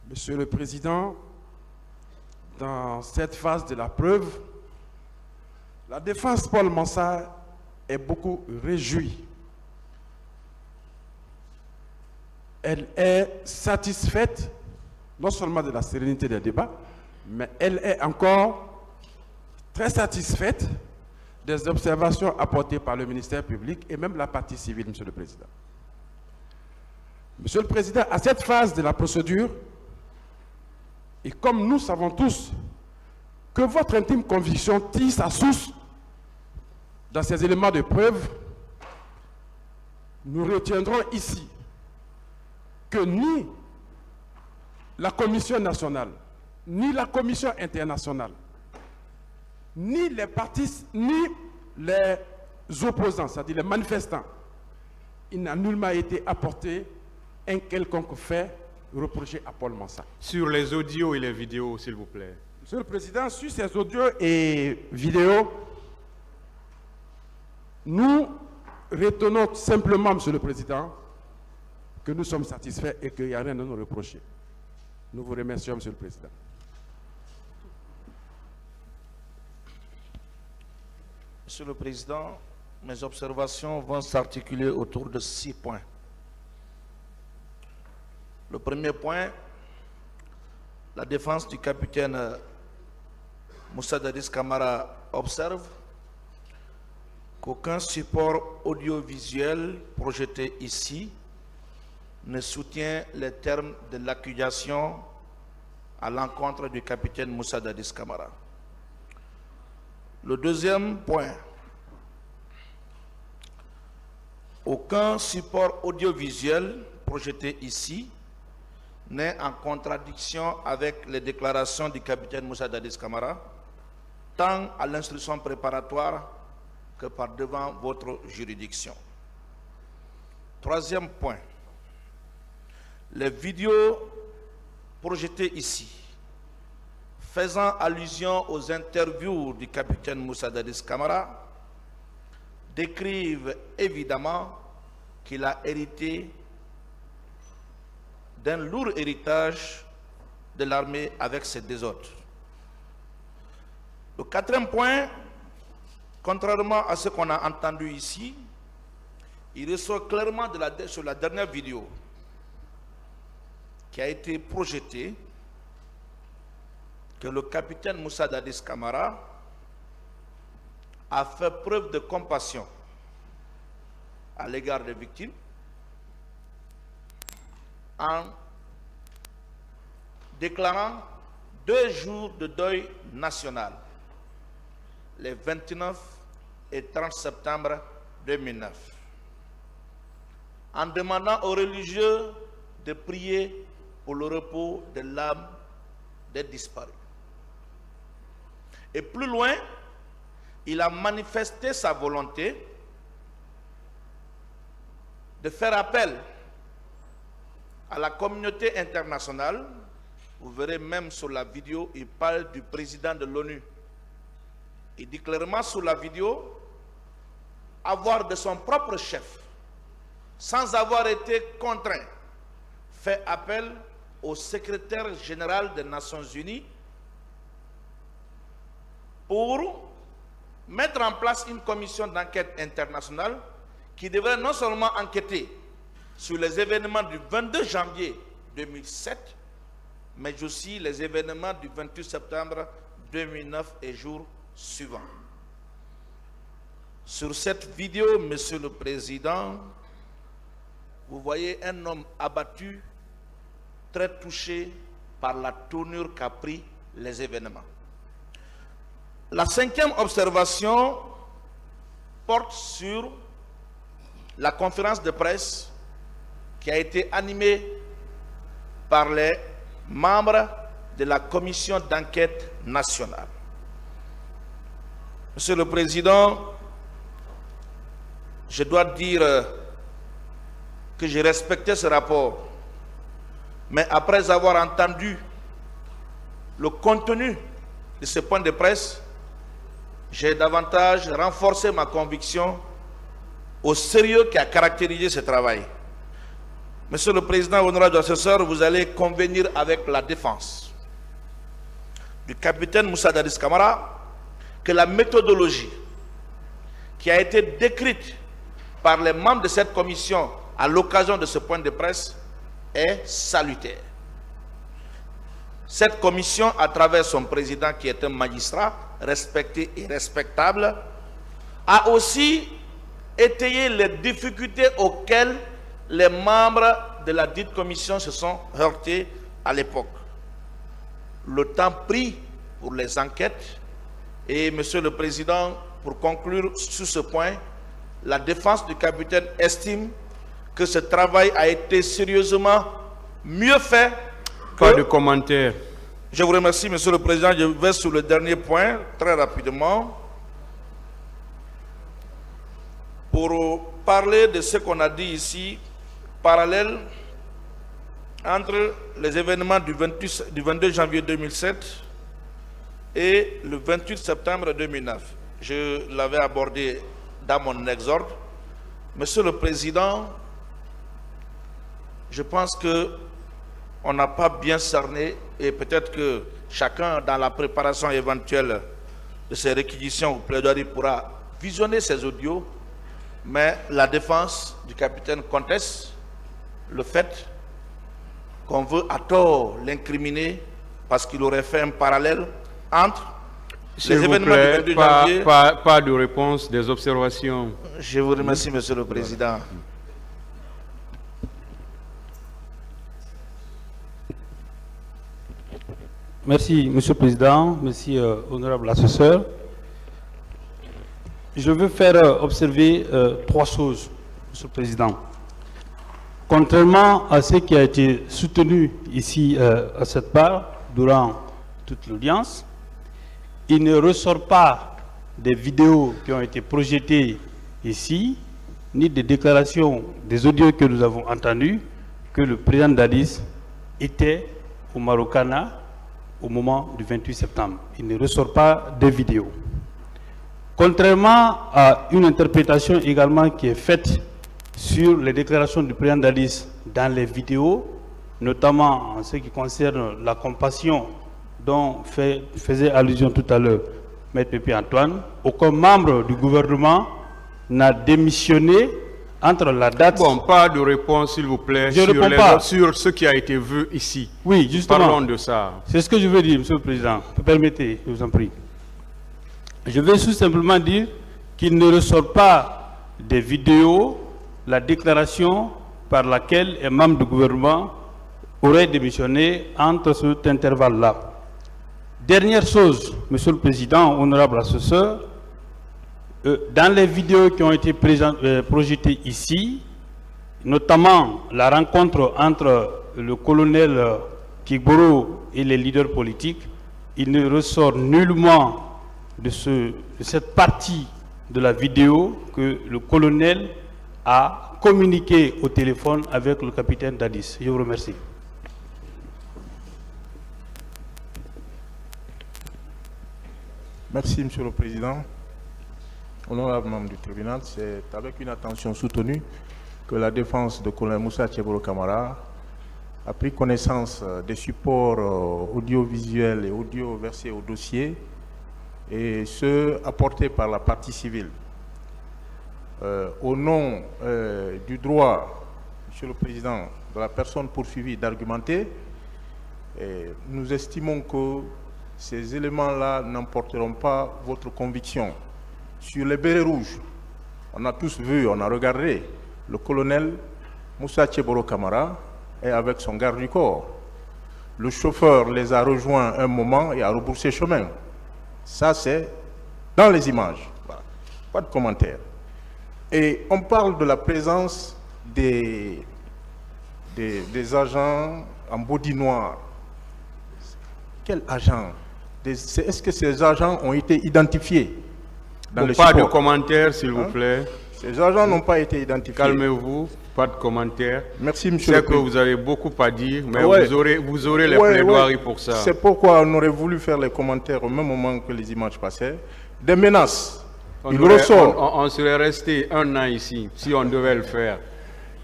Monsieur le Président, dans cette phase de la preuve, la défense Paul Mansart est beaucoup réjouie. Elle est satisfaite non seulement de la sérénité des débats, mais elle est encore très satisfaite des observations apportées par le ministère public et même la partie civile, Monsieur le Président. Monsieur le Président, à cette phase de la procédure, et comme nous savons tous que votre intime conviction tire sa source dans ces éléments de preuve, nous retiendrons ici que ni la Commission nationale, ni la Commission internationale, ni les partis, ni les opposants, c'est-à-dire les manifestants, il n'a nullement été apporté un quelconque fait reproché à Paul Mansart. Sur les audios et les vidéos, s'il vous plaît. Monsieur le Président, sur ces audios et vidéos, nous retenons simplement, Monsieur le Président, que nous sommes satisfaits et qu'il n'y a rien à nous reprocher. Nous vous remercions, Monsieur le Président. Monsieur le Président, mes observations vont s'articuler autour de 6 points. Le premier point, la défense du capitaine Moussa Dadis Camara observe qu'aucun support audiovisuel projeté ici ne soutient les termes de l'accusation à l'encontre du capitaine Moussa Dadis Camara. Le deuxième point, aucun support audiovisuel projeté ici n'est en contradiction avec les déclarations du capitaine Moussa Dadis Camara, tant à l'instruction préparatoire que par devant votre juridiction. Troisième point, les vidéos projetées ici, faisant allusion aux interviews du capitaine Moussa Dadis Camara, décrivent évidemment qu'il a hérité d'un lourd héritage de l'armée avec ses désordres. Le quatrième point, contrairement à ce qu'on a entendu ici, il ressort clairement sur la dernière vidéo qui a été projetée que le capitaine Moussa Dadis Camara a fait preuve de compassion à l'égard des victimes en déclarant 2 jours de deuil national, les 29 et 30 septembre 2009, en demandant aux religieux de prier pour le repos de l'âme des disparus. Et plus loin, il a manifesté sa volonté de faire appel à la communauté internationale. Vous verrez même sur la vidéo, il parle du président de l'ONU. Il dit clairement sur la vidéo avoir de son propre chef, sans avoir été contraint, fait appel au secrétaire général des Nations Unies pour mettre en place une commission d'enquête internationale qui devrait non seulement enquêter sur les événements du 22 janvier 2007, mais aussi les événements du 28 septembre 2009 et jours suivants. Sur cette vidéo, Monsieur le Président, vous voyez un homme abattu, très touché par la tournure qu'a pris les événements. La cinquième observation porte sur la conférence de presse qui a été animée par les membres de la commission d'enquête nationale. Monsieur le Président, je dois dire que j'ai respecté ce rapport, mais après avoir entendu le contenu de ce point de presse, j'ai davantage renforcé ma conviction au sérieux qui a caractérisé ce travail. Monsieur le Président, honorable assesseur, vous allez convenir avec la défense du capitaine Moussa Dadis Camara que la méthodologie qui a été décrite par les membres de cette commission à l'occasion de ce point de presse est salutaire. Cette commission, à travers son président qui est un magistrat respecté et respectable, a aussi étayé les difficultés auxquelles les membres de la dite commission se sont heurtés à l'époque. Le temps pris pour les enquêtes et, Monsieur le Président, pour conclure sur ce point, la défense du capitaine estime que ce travail a été sérieusement mieux fait que... Pas de commentaires. Je vous remercie, Monsieur le Président. Je vais sur le dernier point, très rapidement, pour parler de ce qu'on a dit ici, parallèle entre les événements du 22 janvier 2007 et le 28 septembre 2009. Je l'avais abordé dans mon exorde. Monsieur le Président, je pense qu'on n'a pas bien cerné et peut-être que chacun, dans la préparation éventuelle de ces réquisitions ou plaidoiries, pourra visionner ces audios, mais la défense du capitaine conteste le fait qu'on veut à tort l'incriminer parce qu'il aurait fait un parallèle entre les événements du 22 janvier. Pas de réponse, des observations. Je vous remercie, Monsieur le Président. Merci, Monsieur le Président. Merci, honorable assesseur. Je veux faire observer trois choses, Monsieur le Président. Contrairement à ce qui a été soutenu ici à cette part durant toute l'audience, il ne ressort pas des vidéos qui ont été projetées ici, ni des déclarations, des audios que nous avons entendus, que le président Dadis était au Marokana au moment du 28 septembre. Il ne ressort pas des vidéos. Contrairement à une interprétation également qui est faite sur les déclarations du président Dadis dans les vidéos, notamment en ce qui concerne la compassion dont faisait allusion tout à l'heure Maître Pépi Antoine, aucun membre du gouvernement n'a démissionné entre la date... Bon, pas de réponse, s'il vous plaît, sur ce qui a été vu ici. Oui, justement. Parlons de ça. C'est ce que je veux dire, Monsieur le Président. Permettez, je vous en prie. Je vais tout simplement dire qu'il ne ressort pas des vidéos la déclaration par laquelle un membre du gouvernement aurait démissionné entre cet intervalle-là. Dernière chose, Monsieur le Président, honorable assesseur, dans les vidéos qui ont été projetées ici, notamment la rencontre entre le colonel Kigboro et les leaders politiques, il ne ressort nullement de cette partie de la vidéo que le colonel a communiqué au téléphone avec le capitaine Dadis. Je vous remercie. Merci, Monsieur le Président. Honorable membre du tribunal, c'est avec une attention soutenue que la défense de colonel Moussa Tcheboro Camara a pris connaissance des supports audiovisuels et audio versés au dossier et ceux apportés par la partie civile. Au nom du droit, Monsieur le Président, de la personne poursuivie d'argumenter, nous estimons que ces éléments-là n'emporteront pas votre conviction. Sur les bérets rouges, on a tous vu, on a regardé, le colonel Moussa Tcheboro Camara est avec son garde du corps. Le chauffeur les a rejoints un moment et a rebroussé chemin. Ça, c'est dans les images. Voilà. Pas de commentaire. Et on parle de la présence des agents en body noir. Quels agents? Est-ce que ces agents ont été identifiés dans le Pas support? de commentaires, s'il vous plaît. Ces agents n'ont pas été identifiés. Calmez-vous, pas de commentaires. Merci, Je Monsieur sais le que Président. vous avez beaucoup à dire, mais Ouais. vous aurez les plaidoiries pour ça. C'est pourquoi on aurait voulu faire les commentaires au même moment que les images passaient. Des menaces. Il ressort. On serait resté un an ici, si on devait le faire.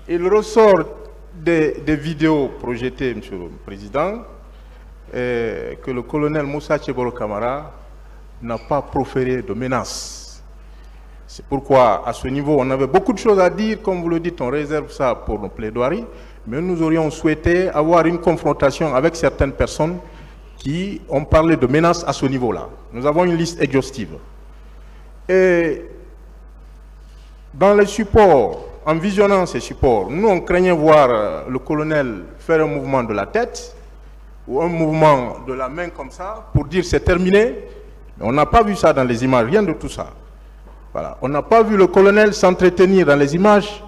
Il ressort des vidéos projetées, Monsieur le Président, que le colonel Moussa Tchebolo Camara n'a pas proféré de menaces. C'est pourquoi, à ce niveau, on avait beaucoup de choses à dire. Comme vous le dites, on réserve ça pour nos plaidoiries. Mais nous aurions souhaité avoir une confrontation avec certaines personnes qui ont parlé de menaces à ce niveau-là. Nous avons une liste exhaustive. Et dans les supports, en visionnant ces supports, nous, on craignait voir le colonel faire un mouvement de la tête ou un mouvement de la main comme ça pour dire c'est terminé. Mais on n'a pas vu ça dans les images, rien de tout ça. Voilà. On n'a pas vu le colonel s'entretenir dans les images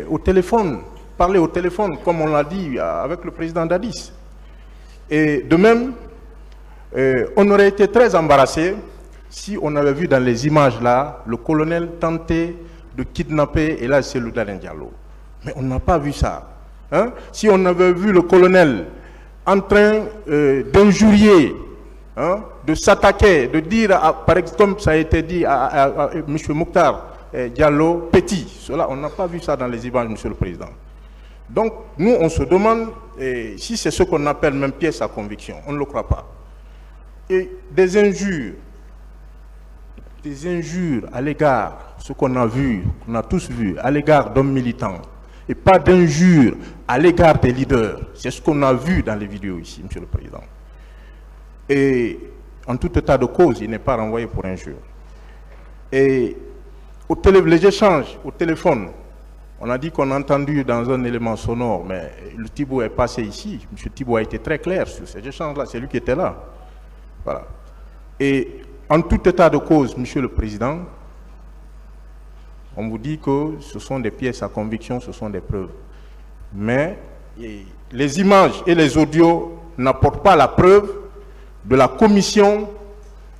au téléphone, parler au téléphone, comme on l'a dit avec le président Dadis. Et de même, on aurait été très embarrassé si on avait vu dans les images là, le colonel tenter de kidnapper Elhadji Cellou Dalein Diallo. Mais on n'a pas vu ça. Hein? Si on avait vu le colonel en train d'injurier, hein, de s'attaquer, de dire, par exemple, comme ça a été dit à M. Mokhtar Diallo, petit, cela, on n'a pas vu ça dans les images, Monsieur le Président. Donc, nous, on se demande si c'est ce qu'on appelle même pièce à conviction. On ne le croit pas. Et des injures à l'égard, ce qu'on a vu, qu'on a tous vu, à l'égard d'hommes militants, et pas d'injures à l'égard des leaders. C'est ce qu'on a vu dans les vidéos ici, Monsieur le Président. Et en tout état de cause, il n'est pas renvoyé pour injure. Et les échanges au téléphone, on a dit qu'on a entendu dans un élément sonore, mais le Thibault est passé ici. M. Thibault a été très clair sur ces échanges-là, c'est lui qui était là. Voilà. Et en tout état de cause, Monsieur le Président, on vous dit que ce sont des pièces à conviction, ce sont des preuves. Mais les images et les audios n'apportent pas la preuve de la commission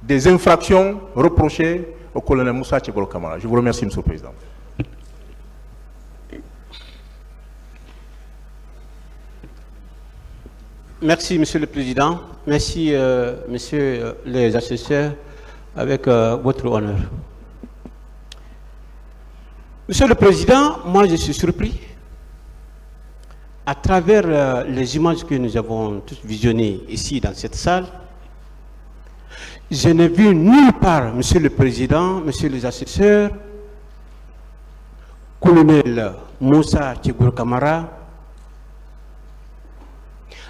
des infractions reprochées au colonel Moussa Tchebolo Camara. Je vous remercie, Monsieur le Président. Merci, Monsieur le Président. Merci, Messieurs les assesseurs, avec votre honneur. Monsieur le Président, moi je suis surpris. À travers les images que nous avons tous visionnées ici dans cette salle, je n'ai vu nulle part, Monsieur le Président, Messieurs les assesseurs, colonel Moussa Tchebolo Camara,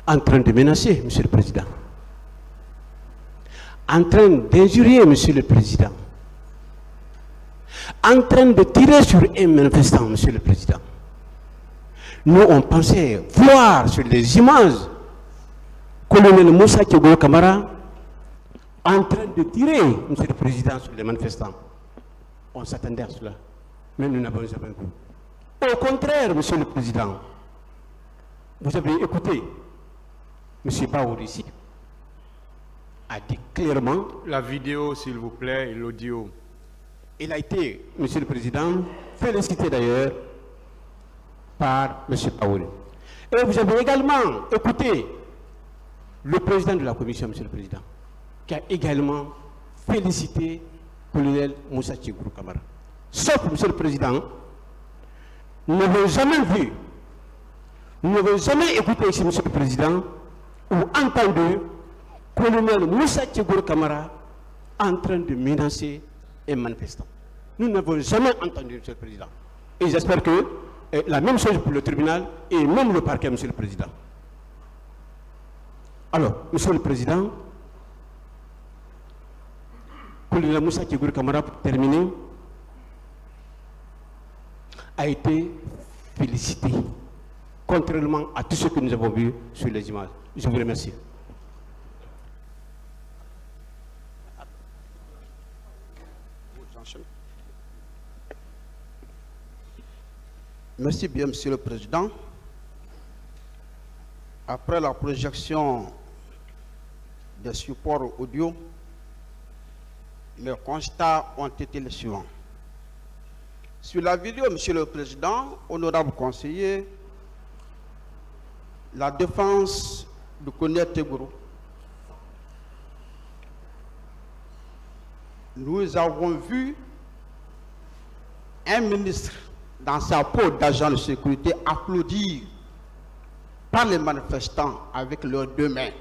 en train de menacer, Monsieur le Président, en train d'injurier, Monsieur le Président, en train de tirer sur un manifestant, Monsieur le Président. Nous, on pensait voir sur les images colonel Moussa Tchebolo Camara en train de tirer, Monsieur le Président, sur les manifestants. On s'attendait à cela, mais nous n'avons jamais vu. Au contraire, Monsieur le Président, vous avez écouté M. Baour ici a dit clairement... La vidéo, s'il vous plaît, et l'audio. Il a été, Monsieur le Président, félicité d'ailleurs par M. Baour. Et vous avez également écouté le président de la commission, Monsieur le Président, qui a également félicité le colonel Moussa Tchebolo Camara. Sauf, Monsieur le Président, nous n'avons jamais vu, nous n'avons jamais écouté ici, Monsieur le Président, ou entendu colonel Moussa Tchebolo Camara en train de menacer un manifestant. Nous n'avons jamais entendu, Monsieur le Président. Et j'espère que la même chose pour le tribunal et même le parquet, Monsieur le Président. Alors, Monsieur le Président, colonel Moussa Tchebolo Camara, pour terminer, a été félicité, contrairement à tout ce que nous avons vu sur les images. Je vous remercie. Merci bien, Monsieur le Président. Après la projection des supports audio, les constats ont été les suivants. Sur la vidéo, Monsieur le Président, honorable conseiller, la défense du colonel Teboro, nous avons vu un ministre dans sa peau d'agent de sécurité applaudir par les manifestants avec leurs deux mains.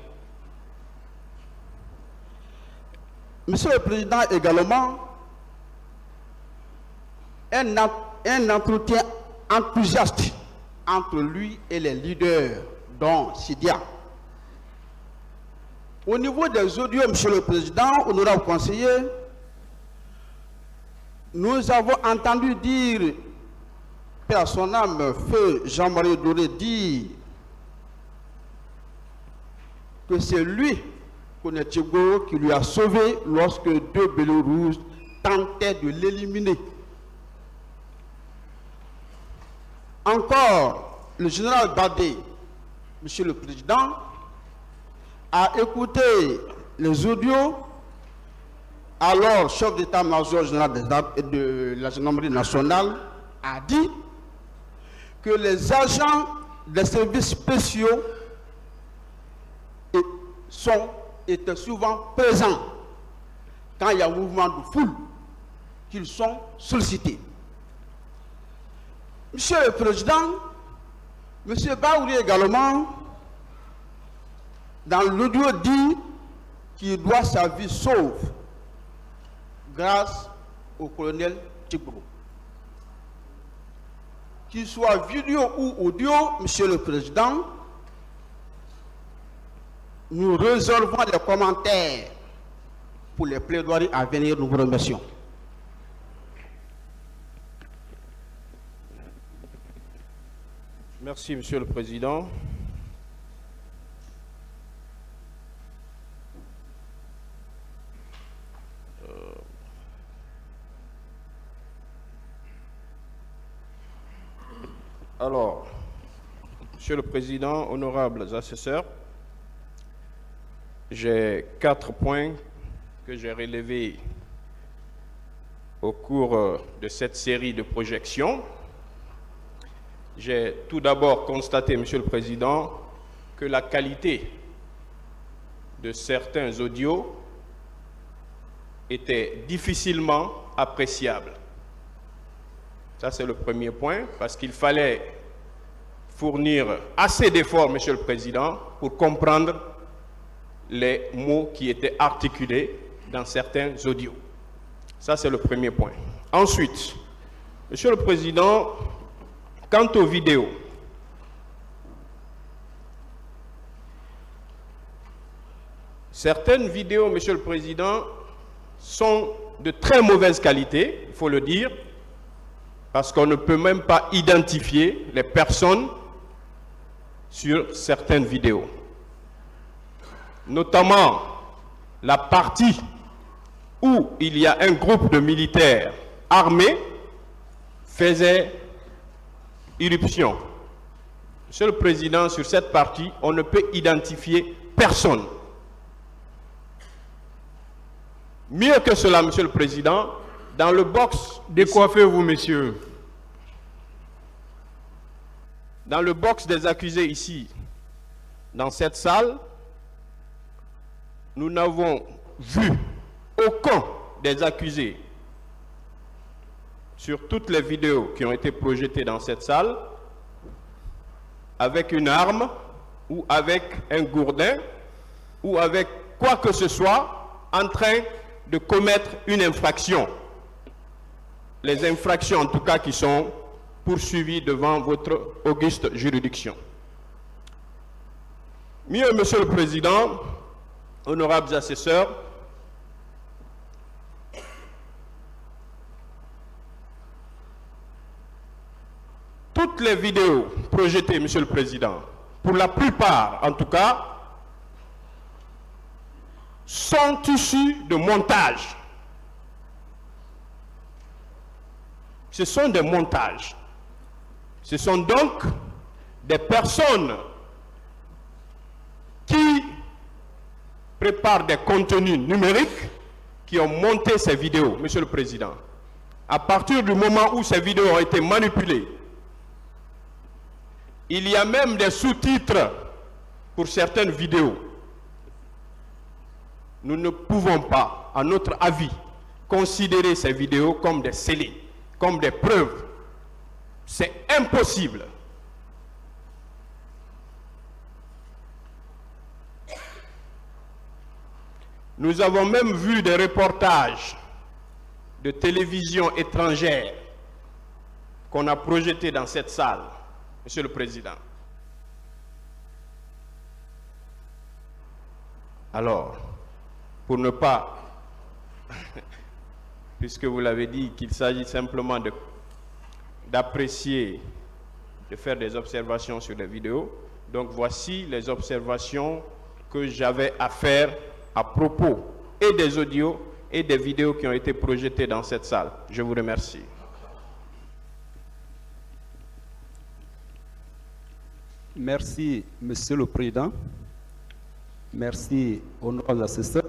Monsieur le Président, également, un entretien enthousiaste entre lui et les leaders, dont Sidia. Au niveau des audios, Monsieur le Président, honorable conseiller, nous avons entendu dire, paix à son âme, feu Jean-Marie Doré, dire que c'est lui, Konetigo, qui lui a sauvé lorsque deux Bélarusses tentaient de l'éliminer. Encore, le général Badé, Monsieur le Président, a écouté les audios, alors chef d'état-major général de la gendarmerie nationale a dit que les agents des services spéciaux étaient souvent présents quand il y a un mouvement de foule, qu'ils sont sollicités. Monsieur le Président, Monsieur Baouri également, dans l'audio dit qu'il doit sa vie sauve grâce au colonel Tigrou. Qu'il soit vidéo ou audio, Monsieur le Président, nous réservons les commentaires pour les plaidoiries à venir. Nous vous remercions. Merci, Monsieur le Président. Alors, Monsieur le Président, honorables assesseurs, j'ai 4 points que j'ai relevés au cours de cette série de projections. J'ai tout d'abord constaté, Monsieur le Président, que la qualité de certains audios était difficilement appréciable. Ça, c'est le premier point, parce qu'il fallait fournir assez d'efforts, Monsieur le Président, pour comprendre les mots qui étaient articulés dans certains audios. Ça, c'est le premier point. Ensuite, Monsieur le Président, quant aux vidéos, certaines vidéos, Monsieur le Président, sont de très mauvaise qualité, il faut le dire, parce qu'on ne peut même pas identifier les personnes sur certaines vidéos. Notamment la partie où il y a un groupe de militaires armés faisait irruption. Monsieur le Président, sur cette partie, on ne peut identifier personne. Mieux que cela, Monsieur le Président, dans le box... Décoiffez-vous, messieurs. Dans le box des accusés ici, dans cette salle, nous n'avons vu aucun des accusés sur toutes les vidéos qui ont été projetées dans cette salle avec une arme ou avec un gourdin ou avec quoi que ce soit en train de commettre une infraction. Les infractions en tout cas qui sont poursuivies devant votre auguste juridiction. Mieux, Monsieur le Président, honorables assesseurs, toutes les vidéos projetées, Monsieur le Président, pour la plupart en tout cas, sont issues de montages. Ce sont des montages. Ce sont donc des personnes qui préparent des contenus numériques qui ont monté ces vidéos, Monsieur le Président. À partir du moment où ces vidéos ont été manipulées, il y a même des sous-titres pour certaines vidéos. Nous ne pouvons pas, à notre avis, considérer ces vidéos comme des scellés, comme des preuves. C'est impossible. Nous avons même vu des reportages de télévision étrangère qu'on a projetés dans cette salle, Monsieur le Président. Alors, pour ne pas, puisque vous l'avez dit, qu'il s'agit simplement d'apprécier, de faire des observations sur les vidéos, donc voici les observations que j'avais à faire à propos et des audios et des vidéos qui ont été projetées dans cette salle. Je vous remercie. Merci, Monsieur le Président. Merci, honorables assesseurs.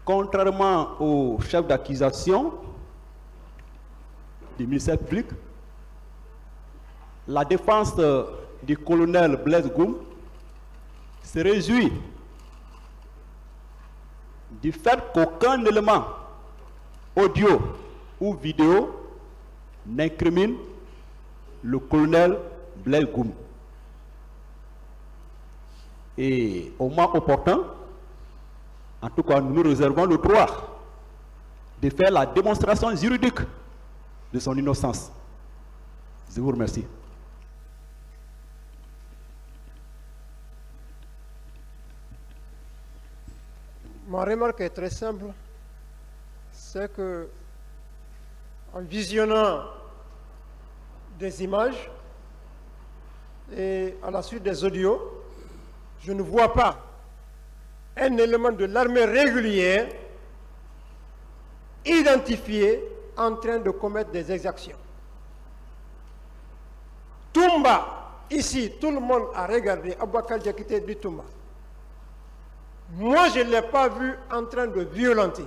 Contrairement au chef d'accusation du ministère public, la défense du colonel Blaise Goum se réjouit du fait qu'aucun élément audio ou vidéo n'incrimine le colonel Blaise Goum. Et au moment opportun, en tout cas, nous nous réservons le droit de faire la démonstration juridique de son innocence. Je vous remercie. Ma remarque est très simple, c'est que en visionnant des images et à la suite des audios, je ne vois pas un élément de l'armée régulière identifié en train de commettre des exactions. Toumba, ici, tout le monde a regardé, Aboubakar Diakité du Toumba. Moi, je ne l'ai pas vu en train de violenter.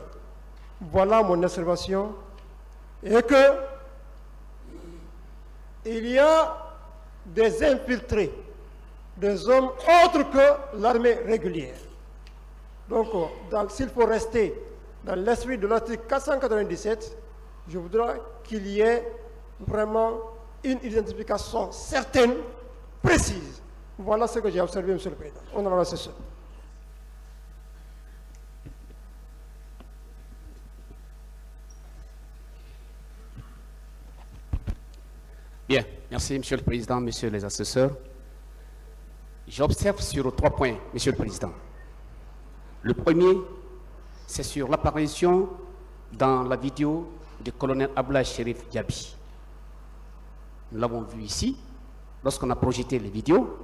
Voilà mon observation. Et que il y a des infiltrés, des hommes autres que l'armée régulière. Donc, s'il faut rester dans l'esprit de l'article 497, je voudrais qu'il y ait vraiment une identification certaine, précise. Voilà ce que j'ai observé, Monsieur le Président. On en a ce. Bien, merci Monsieur le Président, Messieurs les assesseurs. J'observe sur 3 points, Monsieur le Président. Le premier, c'est sur l'apparition dans la vidéo du colonel Abdoulaye Chérif Diaby. Nous l'avons vu ici, lorsqu'on a projeté les vidéos,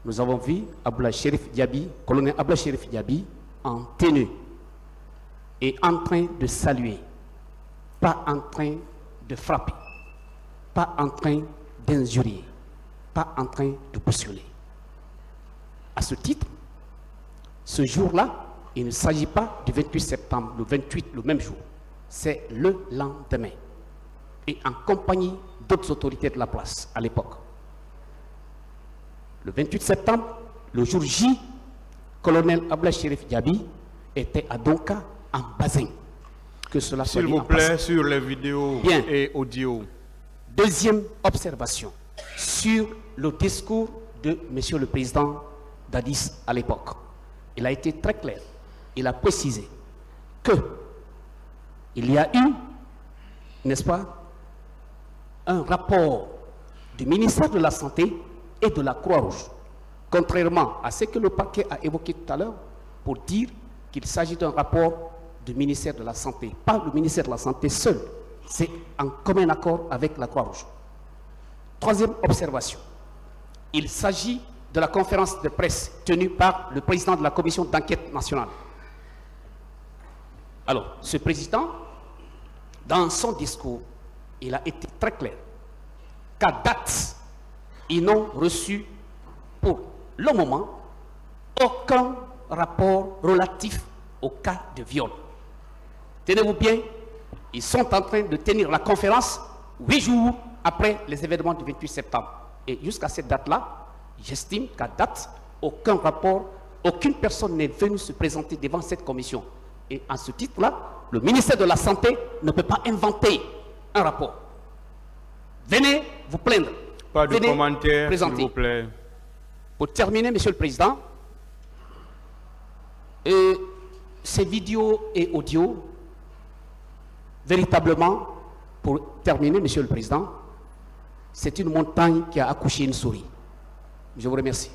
nous avons vu Abdoulaye Chérif Diaby, colonel Abdoulaye Chérif Diaby, en tenue et en train de saluer, pas en train de frapper, pas en train d'injurier, pas en train de bousculer. À ce titre, ce jour-là, il ne s'agit pas du 28 septembre, le 28, le même jour. C'est le lendemain. Et en compagnie d'autres autorités de la place à l'époque. Le 28 septembre, le jour J, colonel Abdoulaye Chérif Diaby était à Donka en Bazin. Que cela soit s'il vous plaît, sur les vidéos et audio. Deuxième observation, sur le discours de Monsieur le Président Dadis à l'époque. Il a été très clair. Il a précisé que il y a eu, n'est-ce pas, un rapport du ministère de la Santé et de la Croix-Rouge, contrairement à ce que le parquet a évoqué tout à l'heure, pour dire qu'il s'agit d'un rapport du ministère de la Santé, pas le ministère de la Santé seul, c'est en commun accord avec la Croix-Rouge. Troisième observation, il s'agit de la conférence de presse tenue par le président de la commission d'enquête nationale. Alors, ce président, dans son discours, il a été très clair qu'à date, ils n'ont reçu pour le moment aucun rapport relatif au cas de viol. Tenez-vous bien, ils sont en train de tenir la conférence 8 jours après les événements du 28 septembre. Et jusqu'à cette date-là, j'estime qu'à date, aucun rapport, aucune personne n'est venue se présenter devant cette commission. Et à ce titre-là, le ministère de la Santé ne peut pas inventer un rapport. Venez vous plaindre. Pas de commentaires, s'il vous plaît. Pour terminer, Monsieur le Président, Et ces vidéos et audios, véritablement, pour terminer, Monsieur le Président, c'est une montagne qui a accouché une souris. Je vous remercie.